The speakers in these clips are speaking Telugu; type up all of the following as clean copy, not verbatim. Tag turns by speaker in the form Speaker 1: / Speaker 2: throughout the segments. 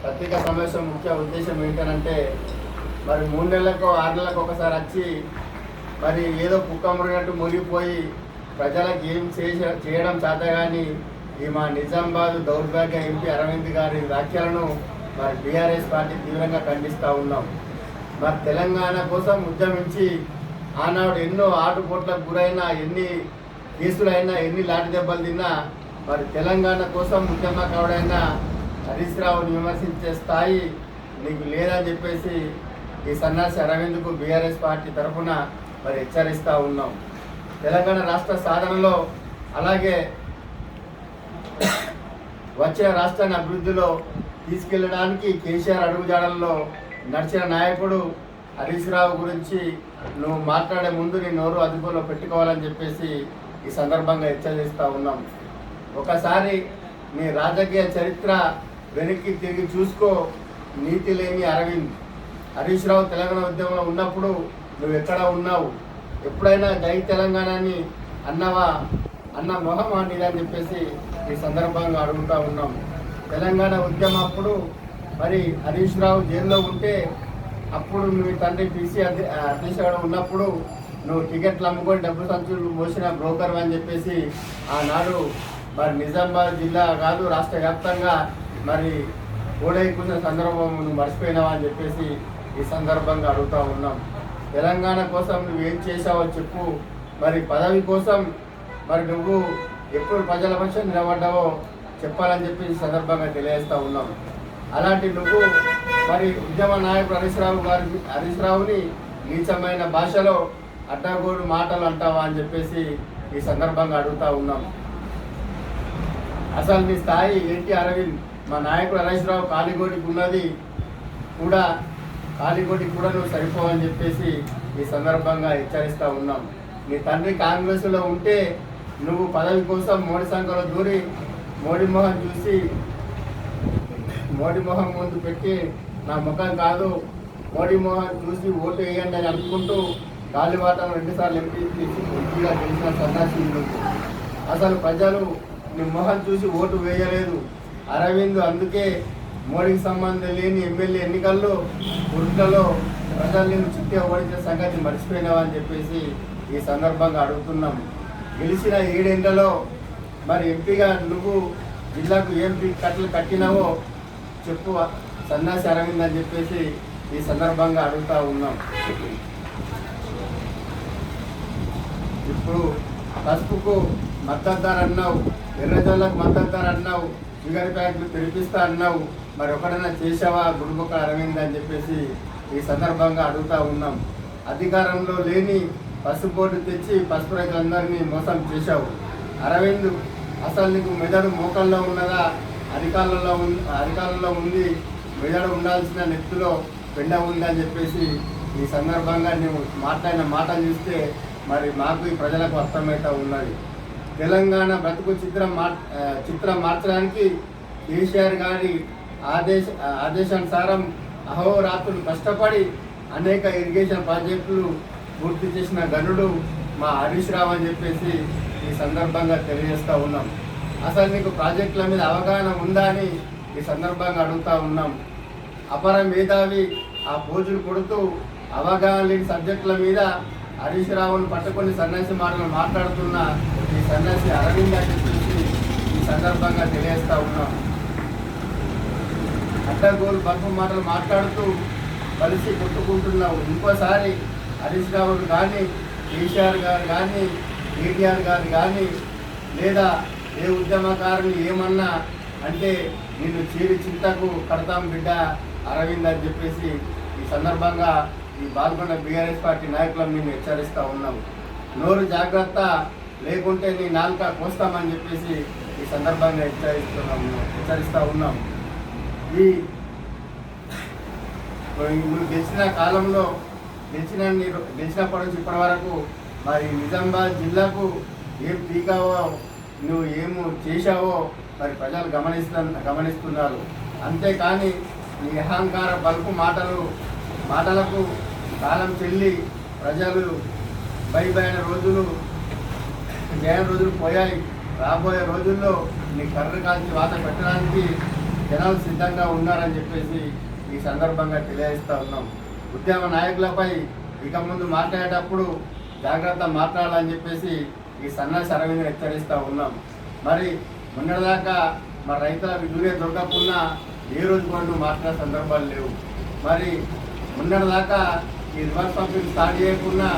Speaker 1: పత్రికా సమావేశం ముఖ్య ఉద్దేశం ఏంటంటే మరి 3 నెలలకు 6 నెలలకు ఒకసారి వచ్చి మరి ఏదో కుక్క మురిగినట్టు మురిగిపోయి ప్రజలకు ఏం చేయడం చేత కానీ ఈ మా నిజామాబాద్ దౌర్భాగ్య ఎంపీ అరవింద్ గారి వ్యాఖ్యలను మరి బీఆర్ఎస్ పార్టీ తీవ్రంగా ఖండిస్తూ ఉన్నాం. మరి తెలంగాణ కోసం ఉద్యమించి ఆనాడు ఎన్నో ఆటుపోట్లకు గురైనా, ఎన్ని కేసులైనా, ఎన్ని లాఠీ దెబ్బలు తిన్నా మరి తెలంగాణ కోసం ఉద్యమకారుడైన హరీష్ రావుని విమర్శించే స్థాయి నీకు లేదని చెప్పేసి ఈ సన్నాసి అరవింద్కు బీఆర్ఎస్ పార్టీ తరఫున మరి హెచ్చరిస్తూ ఉన్నాం. తెలంగాణ రాష్ట్ర సాధనలో అలాగే వచ్చే రాష్ట్రాన్ని అభివృద్ధిలో తీసుకెళ్ళడానికి కేసీఆర్ అడుగుజాడల్లో నడిచిన నాయకుడు హరీష్ రావు గురించి నువ్వు మాట్లాడే ముందు నీ నోరు అదుపులో పెట్టుకోవాలని చెప్పేసి ఈ సందర్భంగా హెచ్చరిస్తూ ఉన్నాం. ఒకసారి నీ రాజకీయ చరిత్ర వెనక్కి తిరిగి చూసుకో. నీతి లేని అరవింద్. హరీష్ రావు తెలంగాణ ఉద్యమంలో ఉన్నప్పుడు నువ్వు ఎక్కడ ఉన్నావు? ఎప్పుడైనా జై తెలంగాణని అన్నవా? అన్న మొహం అని చెప్పేసి ఈ సందర్భంగా అడుగుతూ ఉన్నాం. తెలంగాణ ఉద్యమం అప్పుడు మరి హరీష్ రావు జైల్లో ఉంటే అప్పుడు నువ్వు తండ్రి పీసీ అధ్యక్షుడు ఉన్నప్పుడు నువ్వు టికెట్లు అమ్ముకొని డబ్బు సంచులు మోసిన బ్రోకర్ అని చెప్పేసి ఆనాడు మరి నిజామాబాద్ జిల్లా కాదు రాష్ట్ర వ్యాప్తంగా మరి కూర్చున్న సందర్భం నువ్వు మర్చిపోయినావా అని చెప్పేసి ఈ సందర్భంగా అడుగుతూ ఉన్నాం. తెలంగాణ కోసం నువ్వేం చేశావో చెప్పు. మరి పదవి కోసం మరి నువ్వు ఎప్పుడు ప్రజల పక్షం నిలబడ్డావో చెప్పాలని చెప్పి ఈ సందర్భంగా తెలియజేస్తూ ఉన్నాం. అలాంటి నువ్వు మరి ఉద్యమ నాయకుడు హరీష్ రావుని నీచమైన భాషలో అడ్డగోడు మాటలు అంటావా అని చెప్పేసి ఈ సందర్భంగా అడుగుతూ ఉన్నాం. అసలు నీ స్థాయి ఏంటి అరవింద్? మా నాయకుడు హరీష్ రావు కాలిగోటికి ఉన్నది కూడా, కాలిగోటికి కూడా నువ్వు సరిపోవని చెప్పేసి ఈ సందర్భంగా హెచ్చరిస్తూ ఉన్నాం. నీ తండ్రి కాంగ్రెస్లో ఉంటే నువ్వు పదవి కోసం మోడీ సంఖ్యలో దూరి మోడీ మొహం ముందు పెట్టి నా ముఖం కాదు మోడీ మొహం చూసి ఓటు వేయండి అని అనుకుంటూ గాలివాటం 2 సార్లు ఎంపీగా గెలిచిన సన్నాసి. అసలు ప్రజలు నీ మొహం చూసి ఓటు వేయలేదు అరవింద్. అందుకే మోడీకి సంబంధం లేని ఎమ్మెల్యే ఎన్నికల్లో గుర్తులలో ప్రజలు నేను చిట్టే ఓడించిన సంగతి మర్చిపోయినావా అని చెప్పేసి ఈ సందర్భంగా అడుగుతున్నాం. గెలిచిన 7 ఏళ్లలో మరి ఎంపీగా నువ్వు జిల్లాకు ఏం కట్టలు కట్టినావో చెప్పు సన్నాసి అరవింద్ అని చెప్పేసి ఈ సందర్భంగా అడుగుతూ ఉన్నాం. ఇప్పుడు పసుపుకు మద్దతుదారు అన్నావు, ఎర్రజొల్లకు మద్దతుదారు అన్నావు, షుగర్ ప్యాకెట్లు తెరిపిస్తా అన్నావు. మరి ఒకడైనా చేసావా గుడిబొక్క అరవింద్ అని చెప్పేసి ఈ సందర్భంగా అడుగుతూ ఉన్నాం. అధికారంలో లేని పసుపు బోర్డు తెచ్చి పసుపు రైతులందరినీ మోసం చేశావు అరవింద్. అసలు నీకు మెదడు మోకల్లో ఉన్నదా? అధికారంలో ఉంది. మెదడు ఉండాల్సిన నెత్తిలో పెండ ఉంది అని చెప్పేసి ఈ సందర్భంగా నువ్వు మాట్లాడిన మాటలు చూస్తే మరి మాకు ఈ ప్రజలకు అర్థమవుతూ ఉన్నది. తెలంగాణ బ్రతుకు చిత్రం మార్చడానికి కేసీఆర్ గారి ఆదేశానుసారం అహోరాత్రులు కష్టపడి అనేక ఇరిగేషన్ ప్రాజెక్టులు పూర్తి చేసిన గనుడు మా హరీష్ రావు అని చెప్పేసి ఈ సందర్భంగా తెలియజేస్తూ ఉన్నాం. అసలు నీకు ప్రాజెక్టుల మీద అవగాహన ఉందా అని ఈ సందర్భంగా అడుగుతూ ఉన్నాం. అపర మేధావి ఆ పోజులు కొడుతూ అవగాహన లేని సబ్జెక్టుల మీద హరీష్ రావును పట్టుకొని సన్యాసి మాటలు మాట్లాడుతున్న ఈ సన్యాసి అరవింద్ అని చెప్పేసి ఈ సందర్భంగా తెలియజేస్తూ ఉన్నాం. అడ్డగోలు బల్పు మాటలు మాట్లాడుతూ కలిసి కొట్టుకుంటున్నావు. ఇంకోసారి హరీష్ రావు కానీ, కేసీఆర్ గారు కానీ, కేటీఆర్ గారు కానీ లేదా ఏ ఉద్యమకారుని ఏమన్నా అంటే నిన్ను చీరి చింతకు కడతాం బిడ్డ అరవింద్ అని చెప్పేసి ఈ సందర్భంగా ఈ బాల్కొండ బీఆర్ఎస్ పార్టీ నాయకులను మేము హెచ్చరిస్తూ ఉన్నాం. నోరు జాగ్రత్త, లేకుంటే నీ నాలుక కోస్తామని చెప్పేసి ఈ సందర్భంగా హెచ్చరిస్తూ ఉన్నాం. నువ్వు గెలిచిన కాలంలో గెలిచినప్పటి నుంచి ఇప్పటి వరకు మరి నిజామాబాద్ జిల్లాకు ఏం పీకావో, నువ్వు ఏమో చేశావో మరి ప్రజలు గమనిస్తున్నారు. అంతేకాని నీ అహంకార బల్పు మాటలకు కాలం చెల్లి ప్రజలు భయమైన రోజులు పోయాయి. రాబోయే రోజుల్లో నీ కర్ర కాల్చి వాత పెట్టడానికి జనాలు సిద్ధంగా ఉన్నారని చెప్పేసి ఈ సందర్భంగా తెలియజేస్తూ ఉన్నాం. ఉద్యమ నాయకులపై ఇక ముందు మాట్లాడేటప్పుడు జాగ్రత్త మాట్లాడాలని చెప్పేసి ఈ సన్నాసి అరవింద్ని హెచ్చరిస్తూ ఉన్నాం. మరి మొన్నటిదాకా మరి రైతులకు యూరియా దొరకకుండా ఏ రోజు కూడా మాట్లాడే సందర్భాలు లేవు. మరి మొన్నటిదాకా ఈ రివర్స్ పంపింగ్ స్టార్ట్ చేయకుండా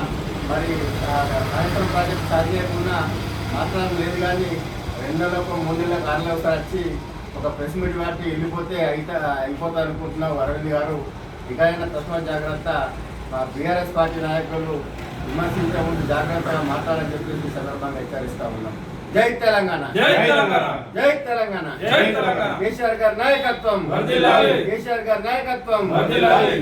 Speaker 1: మరి కాళేశ్వరం ప్రాజెక్ట్ స్టార్ట్ చేయకుండా మాట్లాడడం లేదు. కానీ 2 నెలలకు 3 నెలలకు 6 నెలలకు వచ్చి ఒక ప్రెస్ మీట్ వాటి వెళ్ళిపోతే అయిపోతారు అనుకుంటున్నావు అరవింద్ గారు. ఇకైనా తస్మా జాగ్రత్త. మా బీఆర్ఎస్ పార్టీ నాయకులు విమర్శించే ముందు జాగ్రత్తగా మాట్లాడాలని చెప్పేసి ఈ సందర్భంగా హెచ్చరిస్తా ఉన్నాం. జై తెలంగాణ,
Speaker 2: జై తెలంగాణ,
Speaker 1: జై తెలంగాణ,
Speaker 2: జై తెలంగాణ.
Speaker 1: కేసీఆర్ గారి నాయకత్వం,
Speaker 2: వర్ధిల్లాలి.
Speaker 1: కేసీఆర్ గారి నాయకత్వం
Speaker 2: వర్ధిల్లాలి.